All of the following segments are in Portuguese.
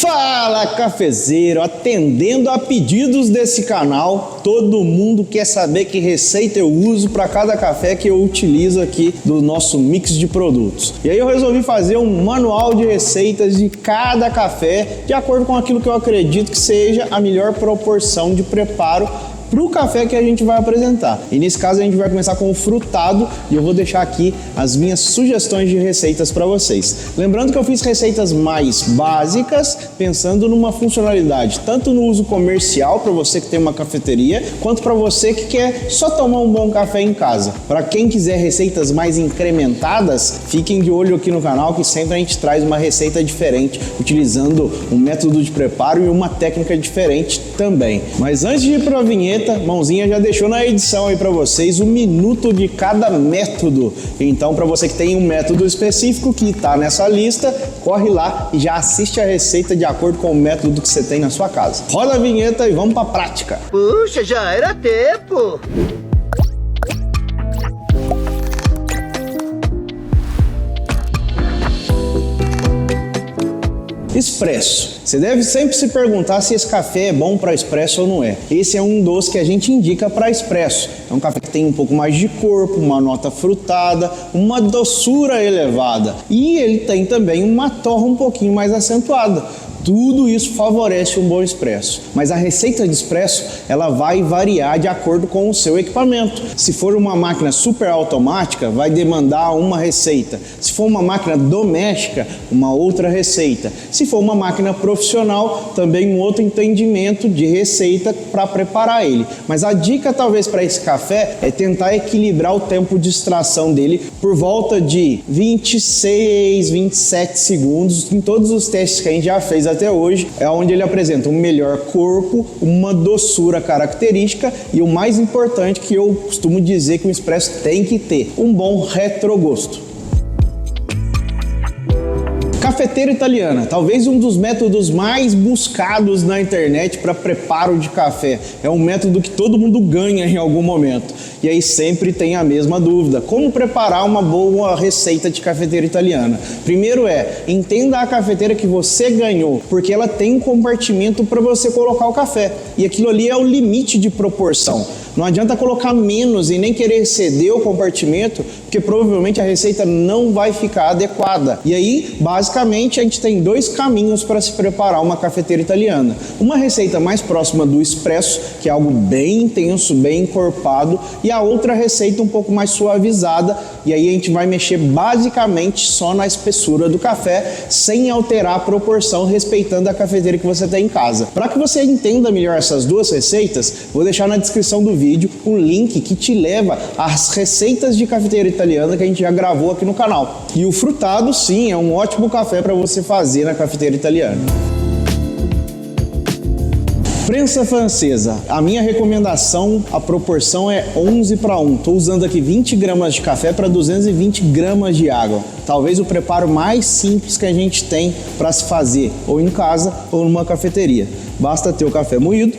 Fala, cafezeiro! Atendendo a pedidos desse canal, todo mundo quer saber que receita eu uso para cada café que eu utilizo aqui do nosso mix de produtos. E aí eu resolvi fazer um manual de receitas de cada café, de acordo com aquilo que eu acredito que seja a melhor proporção de preparo para o café que a gente vai apresentar. E nesse caso a gente vai começar com o frutado e eu vou deixar aqui as minhas sugestões de receitas para vocês. Lembrando que eu fiz receitas mais básicas, pensando numa funcionalidade, tanto no uso comercial para você que tem uma cafeteria, quanto para você que quer só tomar um bom café em casa. Para quem quiser receitas mais incrementadas, fiquem de olho aqui no canal que sempre a gente traz uma receita diferente, utilizando um método de preparo e uma técnica diferente também. Mas antes de ir para a vinheta, Mãozinha já deixou na edição aí para vocês o minuto de cada método. Então, para você que tem um método específico que está nessa lista, corre lá e já assiste a receita de acordo com o método que você tem na sua casa. Roda a vinheta e vamos para a prática. Puxa, já era tempo! Expresso. Você deve sempre se perguntar se esse café é bom para expresso ou não é. Esse é um dos que a gente indica para expresso. É um café que tem um pouco mais de corpo, uma nota frutada, uma doçura elevada. E ele tem também uma torra um pouquinho mais acentuada. Tudo isso favorece um bom expresso. Mas a receita de expresso, ela vai variar de acordo com o seu equipamento. Se for uma máquina super automática, vai demandar uma receita. Se for uma máquina doméstica, uma outra receita. Se for uma máquina profissional, também um outro entendimento de receita para preparar ele. Mas a dica talvez para esse café é tentar equilibrar o tempo de extração dele por volta de 26, 27 segundos em todos os testes que a gente já fez até hoje, é onde ele apresenta um melhor corpo, uma doçura característica e o mais importante que eu costumo dizer que o expresso tem que ter, um bom retrogosto. Cafeteira italiana, talvez um dos métodos mais buscados na internet para preparo de café. É um método que todo mundo ganha em algum momento. E aí sempre tem a mesma dúvida: como preparar uma boa receita de cafeteira italiana? Primeiro entenda a cafeteira que você ganhou, porque ela tem um compartimento para você colocar o café. E aquilo ali é o limite de proporção. Não adianta colocar menos e nem querer exceder o compartimento, porque provavelmente a receita não vai ficar adequada. E aí, basicamente, a gente tem dois caminhos para se preparar uma cafeteira italiana. Uma receita mais próxima do expresso, que é algo bem intenso, bem encorpado, e a outra receita um pouco mais suavizada, e aí a gente vai mexer basicamente só na espessura do café, sem alterar a proporção, respeitando a cafeteira que você tem em casa. Para que você entenda melhor essas duas receitas, vou deixar na descrição do vídeo um link que te leva às receitas de cafeteira italiana que a gente já gravou aqui no canal. E o frutado, sim, é um ótimo café para você fazer na cafeteira italiana. Prensa francesa, a minha recomendação, a proporção é 11:1. Estou usando aqui 20 gramas de café para 220 gramas de água. Talvez o preparo mais simples que a gente tem para se fazer, ou em casa ou numa cafeteria. Basta ter o café moído,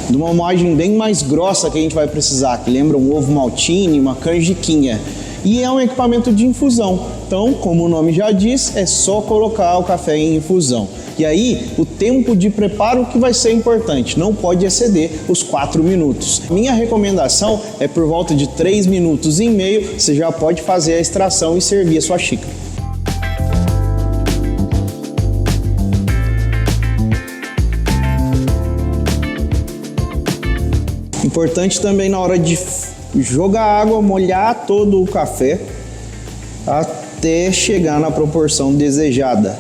de uma moagem bem mais grossa que a gente vai precisar, que lembra um ovo maltine, uma canjiquinha. E é um equipamento de infusão. Então, como o nome já diz, é só colocar o café em infusão. E aí, o tempo de preparo que vai ser importante, não pode exceder os 4 minutos. Minha recomendação é por volta de 3 minutos e meio, você já pode fazer a extração e servir a sua xícara. Importante também na hora de jogar água, molhar todo o café até chegar na proporção desejada.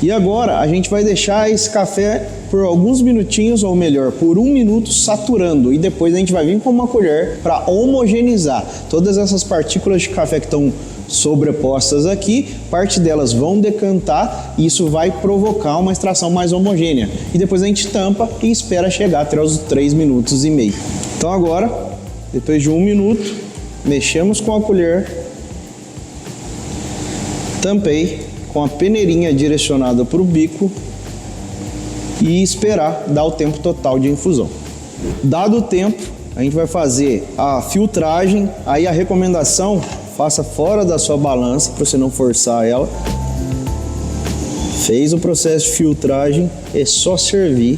E agora a gente vai deixar esse café por alguns minutinhos, ou melhor, por 1 minuto saturando, e depois a gente vai vir com uma colher para homogeneizar todas essas partículas de café que estão sobrepostas aqui, parte delas vão decantar e isso vai provocar uma extração mais homogênea. E depois a gente tampa e espera chegar até os 3 minutos e meio. Então agora, depois de 1 minuto, mexemos com a colher, tampei com a peneirinha direcionada para o bico e esperar dar o tempo total de infusão. Dado o tempo, a gente vai fazer a filtragem. Aí a recomendação: faça fora da sua balança para você não forçar ela. Fez o processo de filtragem, é só servir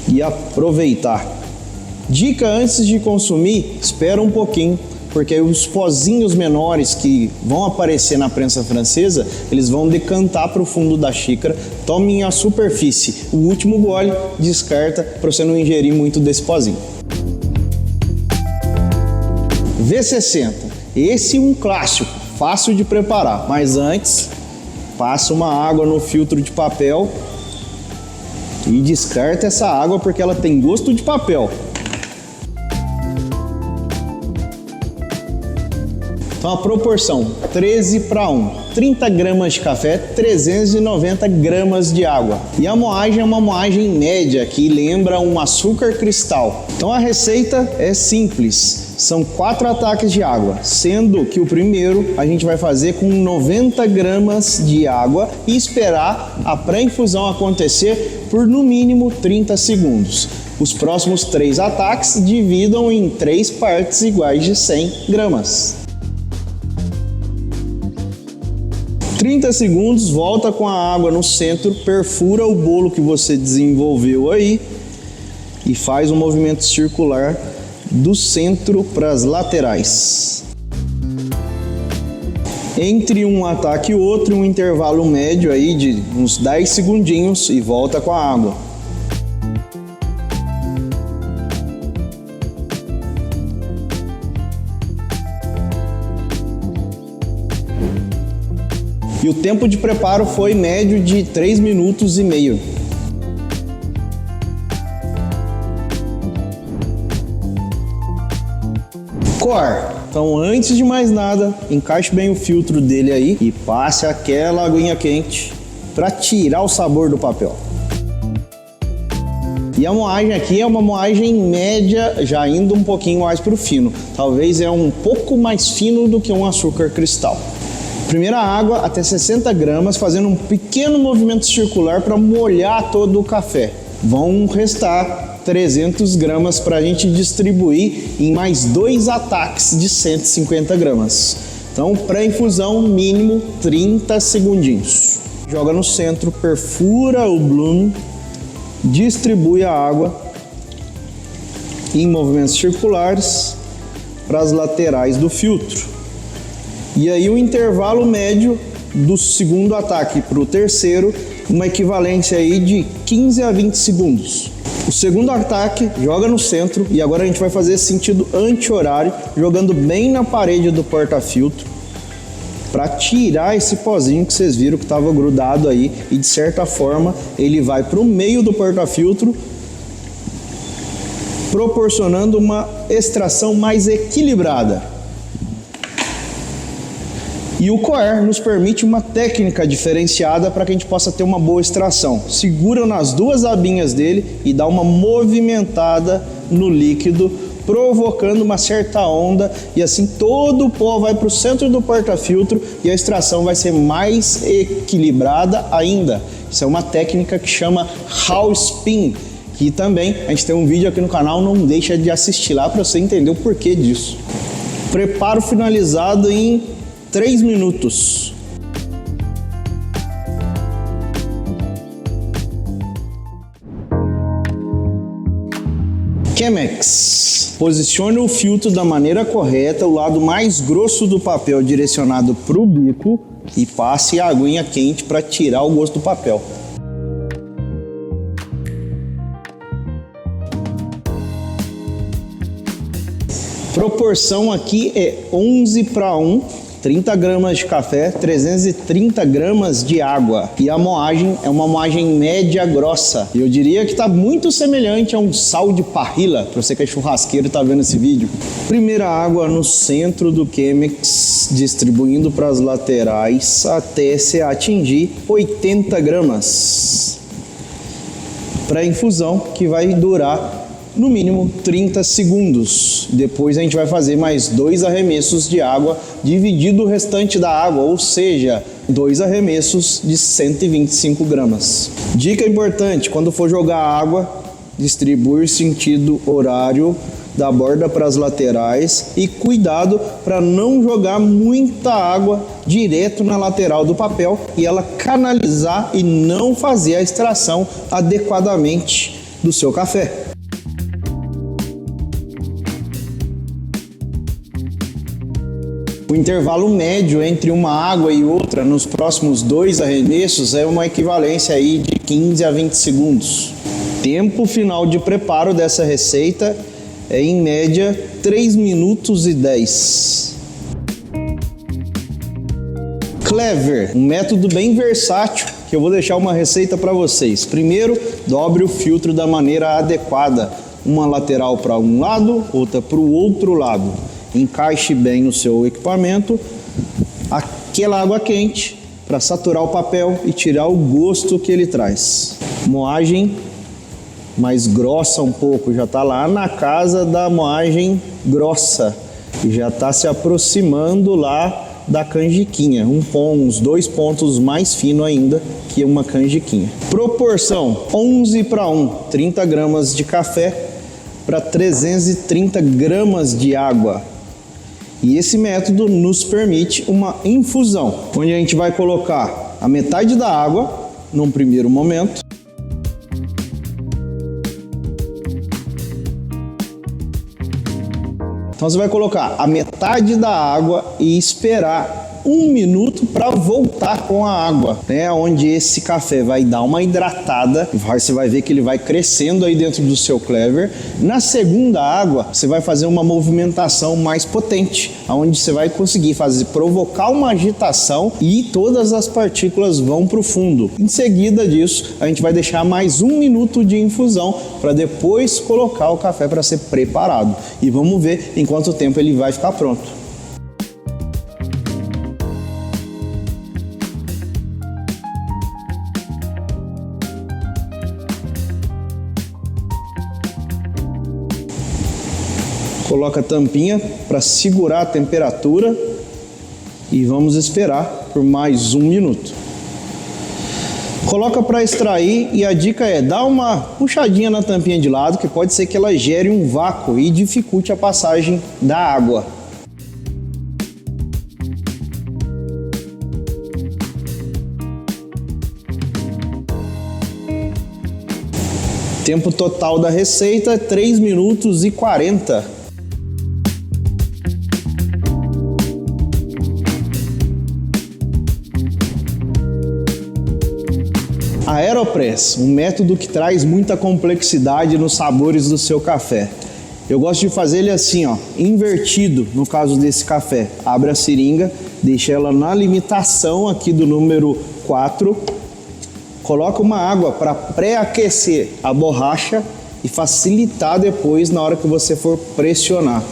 e aproveitar. Dica antes de consumir, espera um pouquinho, porque os pozinhos menores que vão aparecer na prensa francesa, eles vão decantar para o fundo da xícara. Tome a superfície. O último gole, descarta para você não ingerir muito desse pozinho. V60. Esse é um clássico, fácil de preparar, mas antes, passa uma água no filtro de papel e descarta essa água porque ela tem gosto de papel. Então a proporção 13:1, 30 gramas de café, 390 gramas de água. E a moagem é uma moagem média que lembra um açúcar cristal. Então a receita é simples, são 4 ataques de água, sendo que o primeiro a gente vai fazer com 90 gramas de água e esperar a pré-infusão acontecer por no mínimo 30 segundos. Os próximos 3 ataques dividam em 3 partes iguais de 100 gramas. 30 segundos, volta com a água no centro, perfura o bolo que você desenvolveu aí e faz um movimento circular do centro para as laterais. Entre um ataque e outro, um intervalo médio aí de uns 10 segundinhos e volta com a água. E o tempo de preparo foi médio de 3 minutos e meio. Cor. Então, antes de mais nada, encaixe bem o filtro dele aí e passe aquela aguinha quente para tirar o sabor do papel. E a moagem aqui é uma moagem média, já indo um pouquinho mais para o fino. Talvez é um pouco mais fino do que um açúcar cristal. Primeira água até 60 gramas, fazendo um pequeno movimento circular para molhar todo o café. Vão restar 300 gramas para a gente distribuir em mais 2 ataques de 150 gramas. Então, pré-infusão, mínimo 30 segundinhos. Joga no centro, perfura o bloom, distribui a água em movimentos circulares para as laterais do filtro. E aí o intervalo médio do segundo ataque para o terceiro, uma equivalência aí de 15 a 20 segundos. O segundo ataque joga no centro e agora a gente vai fazer esse sentido anti-horário, jogando bem na parede do porta-filtro para tirar esse pozinho que vocês viram que estava grudado aí e de certa forma ele vai para o meio do porta-filtro, proporcionando uma extração mais equilibrada. E o coer nos permite uma técnica diferenciada para que a gente possa ter uma boa extração. Segura nas 2 abinhas dele e dá uma movimentada no líquido, provocando uma certa onda e assim todo o pó vai para o centro do porta-filtro e a extração vai ser mais equilibrada ainda. Isso é uma técnica que chama Hall Spin, que também a gente tem um vídeo aqui no canal, não deixa de assistir lá para você entender o porquê disso. Preparo finalizado em 3 minutos. Chemex. Posicione o filtro da maneira correta, o lado mais grosso do papel direcionado para o bico e passe a aguinha quente para tirar o gosto do papel. Proporção aqui é 11:1, 30 gramas de café, 330 gramas de água. E a moagem é uma moagem média grossa. Eu diria que está muito semelhante a um sal de parrilla, para você que é churrasqueiro e está vendo esse vídeo. Primeira água no centro do Chemex, distribuindo para as laterais até se atingir 80 gramas. Pré-infusão que vai durar no mínimo 30 segundos. Depois a gente vai fazer mais 2 arremessos de água, dividido o restante da água, ou seja, 2 arremessos de 125 gramas. Dica importante, quando for jogar água, distribuir sentido horário da borda para as laterais e cuidado para não jogar muita água direto na lateral do papel e ela canalizar e não fazer a extração adequadamente do seu café. O intervalo médio entre uma água e outra nos próximos 2 arremessos é uma equivalência aí de 15 a 20 segundos. Tempo final de preparo dessa receita é em média 3 minutos e 10. Clever, um método bem versátil que eu vou deixar uma receita para vocês. Primeiro, dobre o filtro da maneira adequada, uma lateral para um lado, outra para o outro lado. Encaixe bem no seu equipamento aquela água quente para saturar o papel e tirar o gosto que ele traz. Moagem mais grossa um pouco, já está lá na casa da moagem grossa e já está se aproximando lá da canjiquinha, uns 2 pontos mais fino ainda que uma canjiquinha. Proporção 11 para 1, 30 gramas de café para 330 gramas de água. E esse método nos permite uma infusão, onde a gente vai colocar a metade da água num primeiro momento. Então você vai colocar a metade da água e esperar 1 minuto para voltar com a água, né? Onde esse café vai dar uma hidratada, você vai ver que ele vai crescendo aí dentro do seu Clever. Na segunda água, você vai fazer uma movimentação mais potente, onde você vai conseguir provocar uma agitação e todas as partículas vão para o fundo. Em seguida disso, a gente vai deixar mais 1 minuto de infusão para depois colocar o café para ser preparado. E vamos ver em quanto tempo ele vai ficar pronto. Coloca a tampinha para segurar a temperatura e vamos esperar por mais 1 minuto. Coloca para extrair e a dica é dar uma puxadinha na tampinha de lado, que pode ser que ela gere um vácuo e dificulte a passagem da água. Tempo total da receita é 3 minutos e 40. Aeropress, um método que traz muita complexidade nos sabores do seu café. Eu gosto de fazer ele assim, ó, invertido no caso desse café. Abre a seringa, deixa ela na limitação aqui do número 4, coloca uma água para pré-aquecer a borracha e facilitar depois na hora que você for pressionar.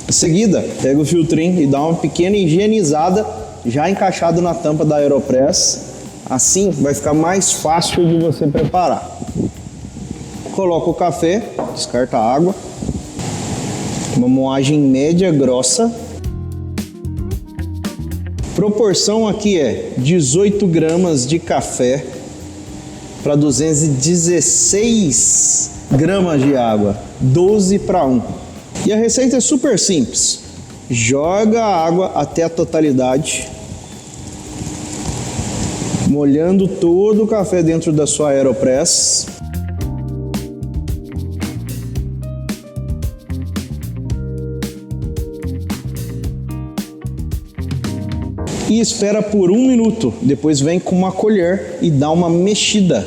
Em seguida, pega o filtrinho e dá uma pequena higienizada já encaixado na tampa da Aeropress. Assim vai ficar mais fácil de você preparar. Coloca o café, descarta a água, uma moagem média grossa. Proporção aqui é 18 gramas de café para 216 gramas de água, 12 para 1. E a receita é super simples. Joga a água até a totalidade, molhando todo o café dentro da sua Aeropress. E espera por 1 minuto. Depois vem com uma colher e dá uma mexida.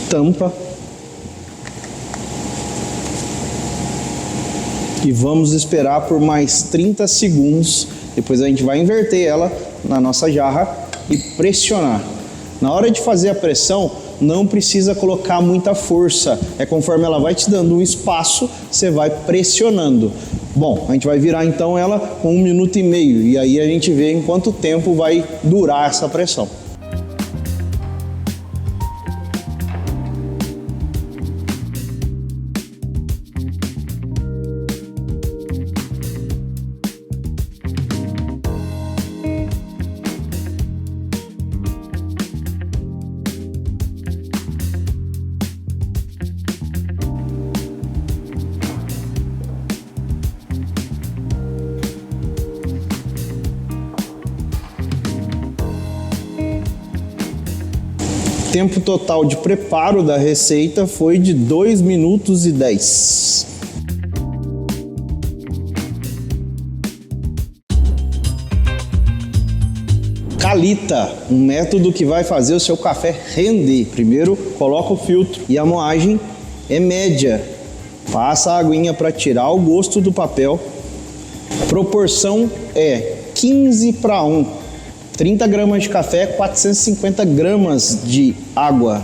Tampa. E vamos esperar por mais 30 segundos. Depois a gente vai inverter ela na nossa jarra e pressionar. Na hora de fazer a pressão, não precisa colocar muita força. É conforme ela vai te dando um espaço, você vai pressionando. Bom, a gente vai virar então ela com 1 minuto e meio. E aí a gente vê em quanto tempo vai durar essa pressão. Tempo total de preparo da receita foi de 2 minutos e 10. Calita, um método que vai fazer o seu café render. Primeiro, coloca o filtro e a moagem é média. Passa a aguinha para tirar o gosto do papel. Proporção é 15:1. 30 gramas de café, 450 gramas de água.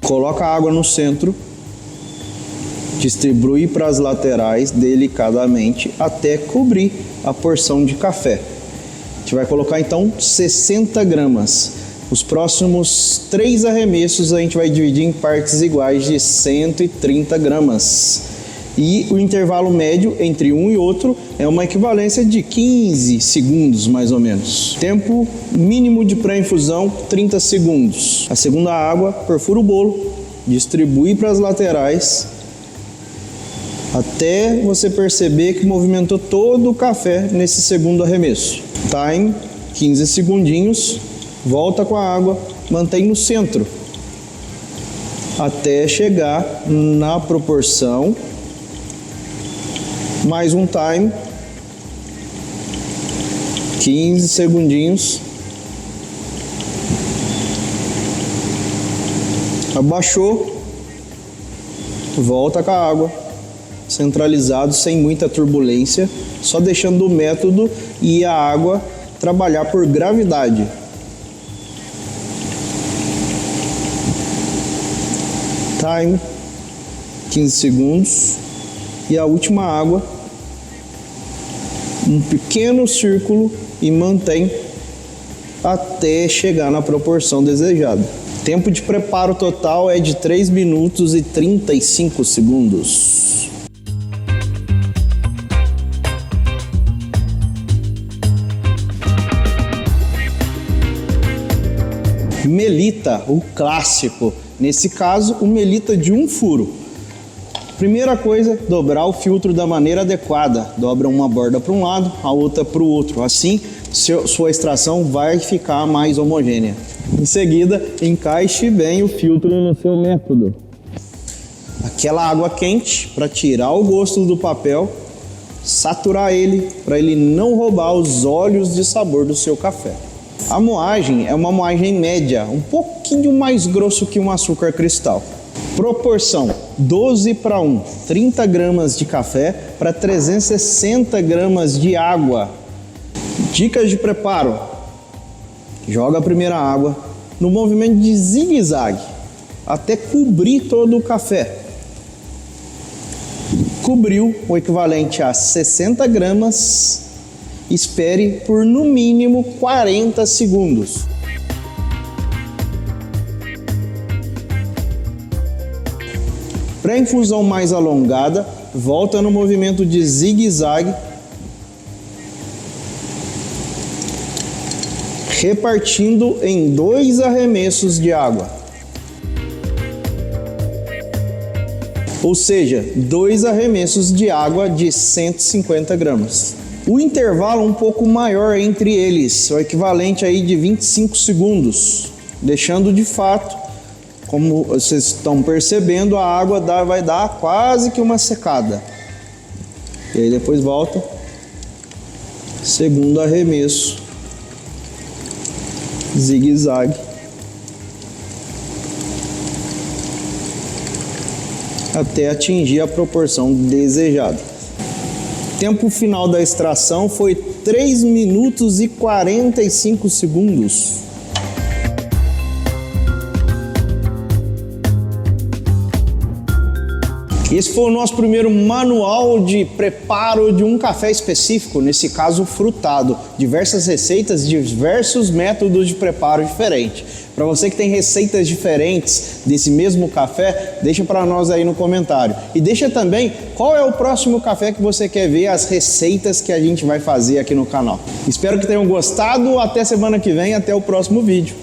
Coloca a água no centro. Distribui para as laterais delicadamente até cobrir a porção de café. A gente vai colocar então 60 gramas. Os próximos 3 arremessos a gente vai dividir em partes iguais de 130 gramas. E o intervalo médio entre um e outro é uma equivalência de 15 segundos mais ou menos. Tempo mínimo de pré-infusão, 30 segundos. A segunda água, perfura o bolo, distribui para as laterais até você perceber que movimentou todo o café nesse segundo arremesso. Time, 15 segundinhos, volta com a água, mantém no centro, até chegar na proporção. Mais um time, 15 segundinhos. Abaixou, volta com a água. Centralizado, sem muita turbulência, só deixando o método e a água trabalhar por gravidade. Time, 15 segundos. E a última água, um pequeno círculo e mantém até chegar na proporção desejada. Tempo de preparo total é de 3 minutos e 35 segundos. Melita, o clássico. Nesse caso, o melita de um furo. Primeira coisa, dobrar o filtro da maneira adequada. Dobra uma borda para um lado, a outra para o outro. Assim, sua extração vai ficar mais homogênea. Em seguida, encaixe bem o filtro no seu método. Aquela água quente para tirar o gosto do papel, saturar ele para ele não roubar os óleos de sabor do seu café. A moagem é uma moagem média, um pouquinho mais grosso que um açúcar cristal. Proporção 12:1, 30 gramas de café para 360 gramas de água. Dicas de preparo: joga a primeira água no movimento de zigue-zague até cobrir todo o café. Cobriu, o equivalente a 60 gramas, espere por no mínimo 40 segundos. Para a infusão mais alongada, volta no movimento de zigue-zague, repartindo em 2 arremessos de água. Ou seja, 2 arremessos de água de 150 gramas. O intervalo um pouco maior entre eles, o equivalente aí de 25 segundos, deixando de fato, como vocês estão percebendo, a água vai dar quase que uma secada. E aí depois volta, segundo arremesso, zigue-zague, até atingir a proporção desejada. Tempo final da extração foi 3 minutos e 45 segundos. Esse foi o nosso primeiro manual de preparo de um café específico, nesse caso frutado. Diversas receitas, diversos métodos de preparo diferentes. Para você que tem receitas diferentes desse mesmo café, deixa para nós aí no comentário. E deixa também qual é o próximo café que você quer ver, as receitas que a gente vai fazer aqui no canal. Espero que tenham gostado, até semana que vem, até o próximo vídeo.